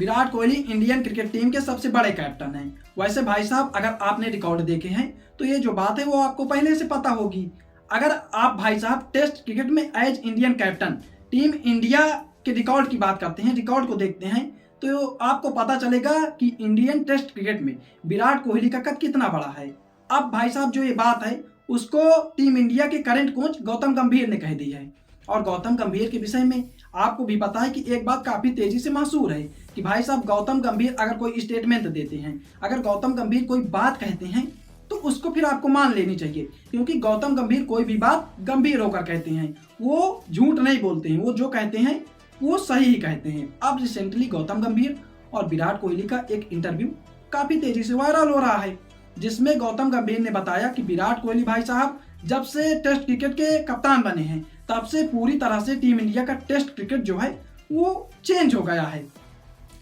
Virat Kohli Indian cricket team के सबसे बड़े कैप्टन हैं। वैसे भाई साहब अगर आपने रिकॉर्ड देखे हैं तो ये जो बात है वो आपको पहले से पता होगी। अगर आप भाई साहब टेस्ट क्रिकेट में as Indian captain team India के रिकॉर्ड की बात करते हैं, रिकॉर्ड को देखते हैं, तो आपको पता चलेगा कि इंडियन टेस्ट क्रिकेट में विराट कोहली का कद कितना बड़ा है। अब भाई साहब जो ये बात है उसको टीम इंडिया के करंट कोच गौतम गंभीर ने कह दी है। और गौतम गंभीर के विषय में आपको भी पता है कि एक बात काफी तेजी से मशहूर है कि भाई साहब गौतम गंभीर अगर कोई स्टेटमेंट देते हैं, अगर गौतम गंभीर कोई बात कहते हैं तो उसको फिर आपको मान लेनी चाहिए, क्योंकि गौतम गंभीर कोई भी बात गंभीर होकर कहते हैं, वो झूठ नहीं बोलते हैं, वो जो कहते हैं वो सही ही कहते हैं। अब रिसेंटली गौतम गंभीर और विराट कोहली का एक इंटरव्यू काफी तेजी से वायरल हो रहा है, जिसमें गौतम गंभीर ने बताया कि विराट कोहली भाई साहब जब से टेस्ट क्रिकेट के कप्तान बने हैं तब से पूरी तरह से टीम इंडिया का टेस्ट क्रिकेट जो है वो चेंज हो गया है।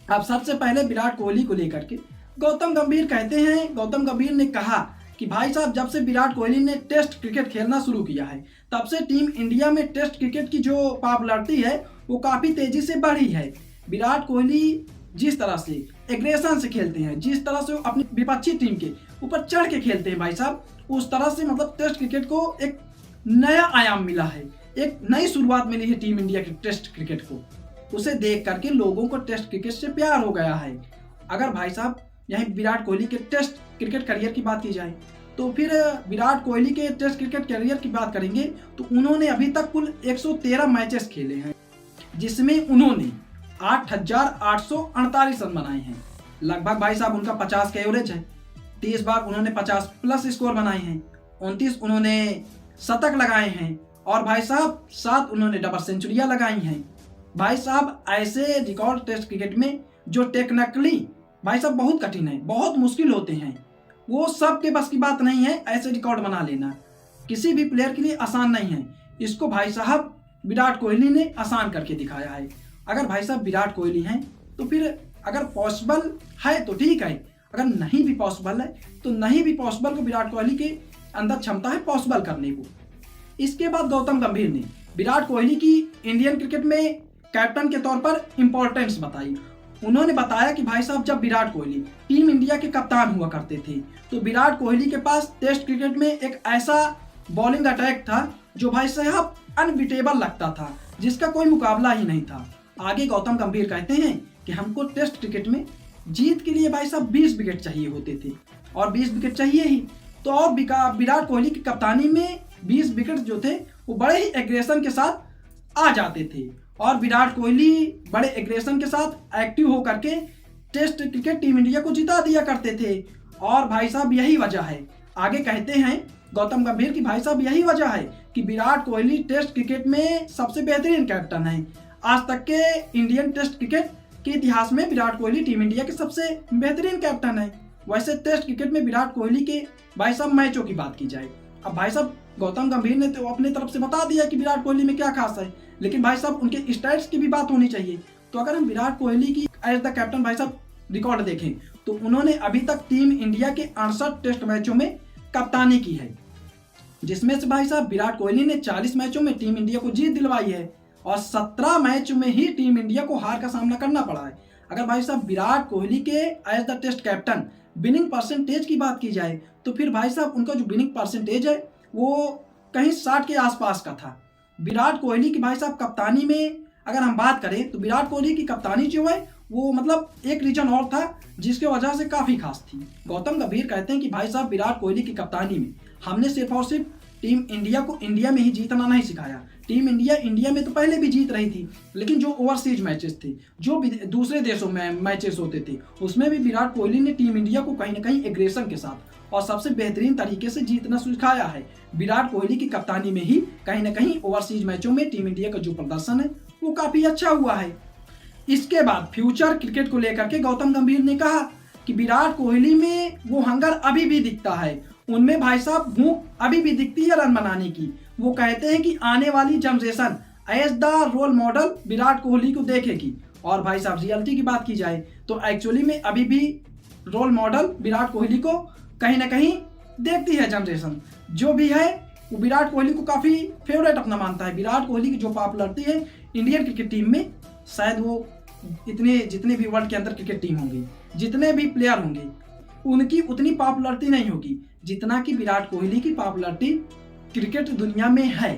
अब सबसे पहले विराट कोहली को लेकर के गौतम गंभीर कहते हैं, गौतम गंभीर ने कहा कि भाई साहब जब से विराट कोहली ने टेस्ट क्रिकेट खेलना शुरू किया है तब से टीम इंडिया में टेस्ट क्रिकेट की जो पॉपुलैरिटी है वो काफी तेजी से बढ़ी है। विराट कोहली जिस तरह से एग्रेशन से खेलते हैं, जिस तरह से वो अपनी विपक्षी टीम के ऊपर चढ़ के खेलते हैं भाई साहब, उस तरह से मतलब टेस्ट क्रिकेट को एक नया आयाम मिला है, एक नई शुरुआत मिली है टीम इंडिया के टेस्ट क्रिकेट को। उसे देख करके लोगों को टेस्ट क्रिकेट से प्यार हो गया है। अगर भाई साहब यहीं विराट कोहली के टेस्ट क्रिकेट करियर की बात की जाए तो फिर विराट कोहली के टेस्ट क्रिकेट करियर की बात करेंगे तो उन्होंने अभी तक कुल 113 मैचेस खेले हैं, जिसमें उन्होंने 8,848 रन बनाए हैं। लगभग भाई साहब उनका 50 का एवरेज है। 30 बार उन्होंने 50 प्लस स्कोर बनाए हैं, 29 उन्होंने शतक लगाए हैं और भाई साहब 7 उन्होंने डबल सेंचुरियां लगाई हैं। भाई साहब ऐसे रिकॉर्ड टेस्ट क्रिकेट में जो टेक्निकली भाई साहब बहुत कठिन है, बहुत मुश्किल होते हैं, वो सब के बस की बात नहीं है। ऐसे रिकॉर्ड बना लेना किसी भी प्लेयर के लिए आसान नहीं है। इसको भाई साहब विराट कोहली ने आसान करके दिखाया है। अगर भाई साहब विराट कोहली हैं तो फिर अगर पॉसिबल है तो ठीक है, अगर नहीं भी पॉसिबल है तो नहीं भी पॉसिबल को विराट कोहली के अंदर क्षमता है पॉसिबल करने को। इसके बाद गौतम गंभीर ने विराट कोहली की इंडियन क्रिकेट में कैप्टन के तौर पर इंपॉर्टेंस बताई। उन्होंने बताया कि भाई साहब जब विराट कोहली टीम इंडिया के कप्तान हुआ करते थे तो विराट कोहली के पास टेस्ट क्रिकेट में एक ऐसा बॉलिंग अटैक था जो भाई साहब अनबीटेबल लगता था, जिसका कोई मुकाबला ही नहीं था। आगे गौतम गंभीर कहते हैं कि हमको टेस्ट क्रिकेट में जीत के लिए भाई साहब 20 विकेट चाहिए होते थे और 20 विकेट चाहिए ही तो और विराट कोहली की कप्तानी में 20 विकेट जो थे वो बड़े ही एग्रेशन के साथ आ जाते थे और विराट कोहली बड़े एग्रेशन के साथ एक्टिव होकर के टेस्ट क्रिकेट टीम इंडिया को जिता दिया करते थे। और भाई साहब यही वजह है, आगे कहते हैं गौतम गंभीर की भाई साहब यही वजह है कि विराट कोहली टेस्ट क्रिकेट में सबसे बेहतरीन कैप्टन है। आज तक के इंडियन टेस्ट क्रिकेट के इतिहास में विराट कोहली टीम इंडिया के सबसे बेहतरीन कैप्टन है। वैसे टेस्ट क्रिकेट में विराट कोहली के भाई साहब मैचों की बात की जाए, अब भाई साहब गौतम गंभीर ने तो अपनी तरफ से बता दिया कि विराट कोहली में क्या खास है, लेकिन भाई साहब उनके स्टैट्स की भी बात होनी चाहिए। तो अगर हम विराट कोहली की एज द कैप्टन भाई साहब रिकॉर्ड देखें तो उन्होंने अभी तक टीम इंडिया के 68 टेस्ट मैचों में कप्तानी की है, जिसमें से भाई साहब विराट कोहली ने 40 मैचों में टीम इंडिया को जीत दिलवाई है और 17 मैच में ही टीम इंडिया को हार का सामना करना पड़ा है। अगर भाई साहब विराट कोहली के as the test captain winning percentage की बात की जाए तो फिर भाई साहब उनका जो विनिंग परसेंटेज है वो कहीं 60 के आसपास का था। विराट कोहली की भाई साहब कप्तानी में अगर हम बात करें तो विराट कोहली की कप्तानी जो है वो मतलब एक रीजन और था जिसके वजह से काफी खास थी। गौतम गंभीर कहते हैं कि भाई साहब विराट कोहली की कप्तानी में हमने सिर्फ और सिर्फ टीम इंडिया को इंडिया में ही जीतना नहीं सिखाया। टीम इंडिया में तो पहले भी जीत रही थी, लेकिन जो ओवरसीज मैचेस थे, जो दूसरे देशों में मैचेस होते थे, उसमें भी विराट कोहली ने टीम इंडिया को कहीं ना कहीं एग्रेशन के साथ और सबसे बेहतरीन तरीके से जीतना सिखाया है। विराट कोहली की कप्तानी में ही कहीं ना कहीं ओवरसीज मैचों में टीम इंडिया का जो प्रदर्शन है वो काफी अच्छा हुआ है। इसके बाद फ्यूचर क्रिकेट को लेकर के गौतम गंभीर ने कहा कि विराट कोहली में वो हंगर अभी भी दिखता है, उनमें भाई साहब भूख अभी भी दिखती है रन बनाने की। वो कहते हैं कि आने वाली generation as the role model Virat Kohli को देखेगी। और भाई साहब रियलिटी की बात की जाए तो एक्चुअली में अभी भी रोल मॉडल विराट कोहली को कहीं ना कहीं देखती है जनरेशन। जो भी है वो विराट कोहली को काफी फेवरेट अपना मानता है। विराट कोहली की जो पॉपुलरिटी है इंडियन क्रिकेट टीम में शायद वो इतने जितने भी वर्ल्ड के अंदर क्रिकेट टीम होंगी, जितने भी प्लेयर होंगे, उनकी उतनी पॉपुलैरिटी नहीं होगी जितना कि विराट कोहली की पॉपुलैरिटी क्रिकेट दुनिया में है।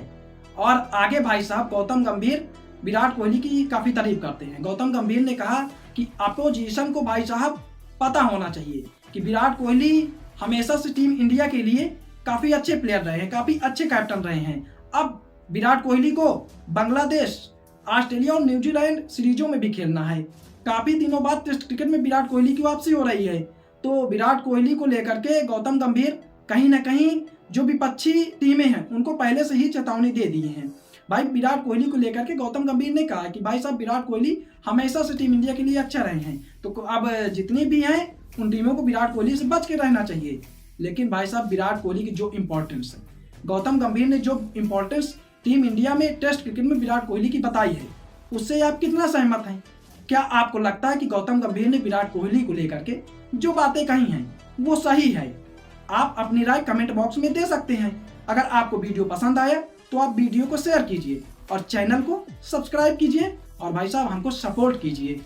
और आगे भाई साहब गौतम गंभीर विराट कोहली की काफ़ी तारीफ करते हैं। गौतम गंभीर ने कहा कि अपोजिशन को भाई साहब पता होना चाहिए कि विराट कोहली हमेशा से टीम इंडिया के लिए काफ़ी अच्छे प्लेयर रहे हैं, काफ़ी अच्छे कैप्टन रहे हैं। अब विराट कोहली को बांग्लादेश, ऑस्ट्रेलिया और न्यूजीलैंड सीरीजों में भी खेलना है। काफ़ी दिनों बाद टेस्ट क्रिकेट में विराट कोहली की वापसी हो रही है। तो विराट कोहली को लेकर के गौतम गंभीर कहीं ना कहीं जो विपक्षी टीमें हैं उनको पहले से ही चेतावनी दे दी है। भाई विराट कोहली को लेकर के गौतम गंभीर ने कहा कि भाई साहब विराट कोहली हमेशा से टीम इंडिया के लिए अच्छा रहे हैं, तो अब जितनी भी हैं उन टीमों को विराट कोहली से बच के रहना चाहिए। लेकिन भाई साहब विराट कोहली की जो इम्पोर्टेंस है, गौतम गंभीर ने जो इम्पोर्टेंस टीम इंडिया में टेस्ट क्रिकेट में विराट कोहली की बताई है, उससे आप कितना सहमत हैं? क्या आपको लगता है कि गौतम गंभीर ने विराट कोहली को लेकर के जो बातें कही हैं वो सही है? आप अपनी राय कमेंट बॉक्स में दे सकते हैं। अगर आपको वीडियो पसंद आया तो आप वीडियो को शेयर कीजिए और चैनल को सब्सक्राइब कीजिए और भाई साहब हमको सपोर्ट कीजिए।